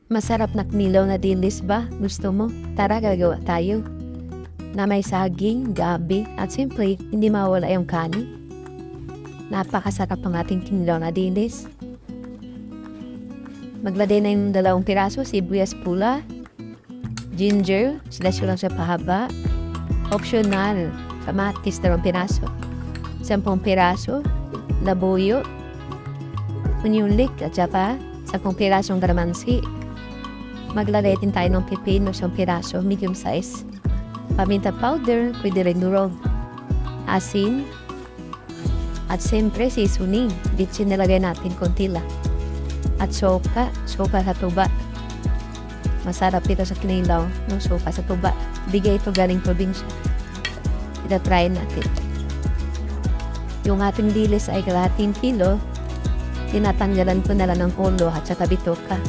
Masarap na knilaw na dilis ba? Gusto mo? Tara, gagawa tayo. Na may saging, gabi, at siyempre, hindi mawala yung kanin. Napakasarap ang ating knilaw na dilis. Maglagay na yung 2 piraso, sibuyas pula, ginger, sila sa pahaba, optional, kamatis 2 piraso, 10 piraso, labuyo, onion at saka 10 pirasong kalamansi. Maglagay din tayo ng pipino 1 piraso, medium size. Paminta powder, pwede rin durog. Asin, at siyempre seasoning. Dito nilagay natin konti lang. At sopa sa tuba. Masarap ito sa kinilaw ng sopa sa tuba. Bigay ito galing probinsya. Ito try natin. Yung ating dilis ay 1/2 kilo. Tinatanggalan ko na lang ng ulo at saka bitoka.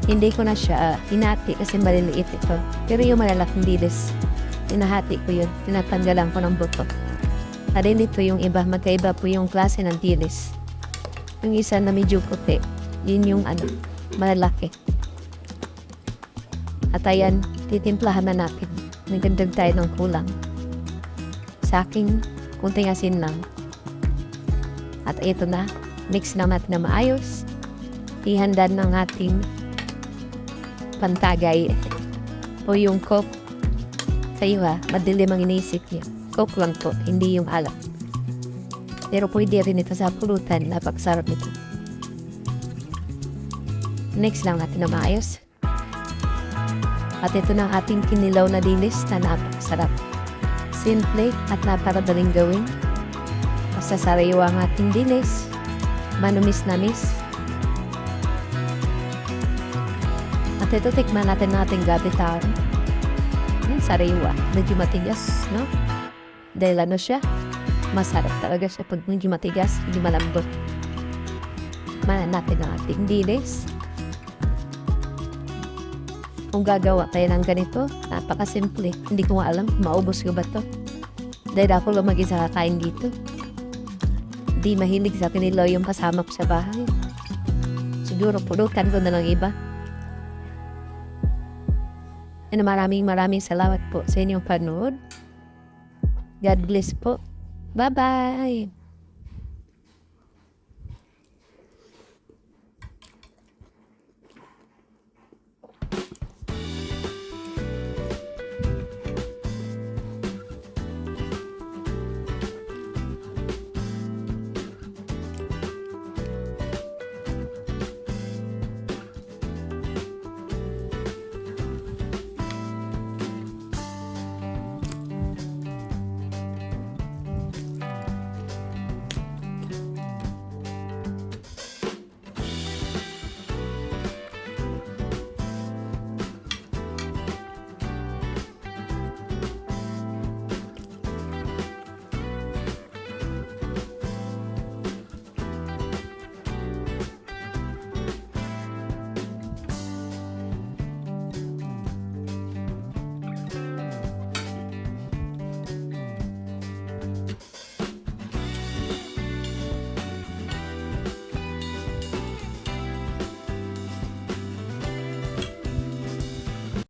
Hindi ko na siya hinati kasi maliliit ito. Pero yung malalaking dilis, hinahati ko yun. Tinatanggalan ko ng buto. At dito yung iba, magkaiba po yung klase ng dilis. Yung isa na medyo puti, yun yung malalaki. At ayan, titimplahan na natin. Nagdandag tayo ng kulang. Sa akin, kunting asin lang. At ito na, mix na natin na maayos. Ihanda ng ating pantagay o yung coke. Sa iyo madilim ang inisip niya. Coke lang po, hindi yung alak. Pero pwede rin ito sa pulutan, napakasarap nito. Next lang natin na maayos. At ito na ang ating kinilaw na dilis na napakasarap. Simple at naparadaling gawin. Masasariwa ang ating dilis. Manumis-namis. At ito tikman natin gabi taon. Yung sariwa, medyo matigas, no? Dahil siya, masarap talaga siya pag medyo matigas, hindi malambot. Manan natin ang ating dilis. Kung gagawa tayo ng ganito, napakasimple. Hindi ko nga alam kung maubos ko ba to. Dahil ako lang mag-isa kakain dito. Di mahilig sa kinilaw yung kasama ko sa bahay. Siguro pulutan ko na lang iba. And maraming salamat po sa inyong panood. God bless po. Bye-bye!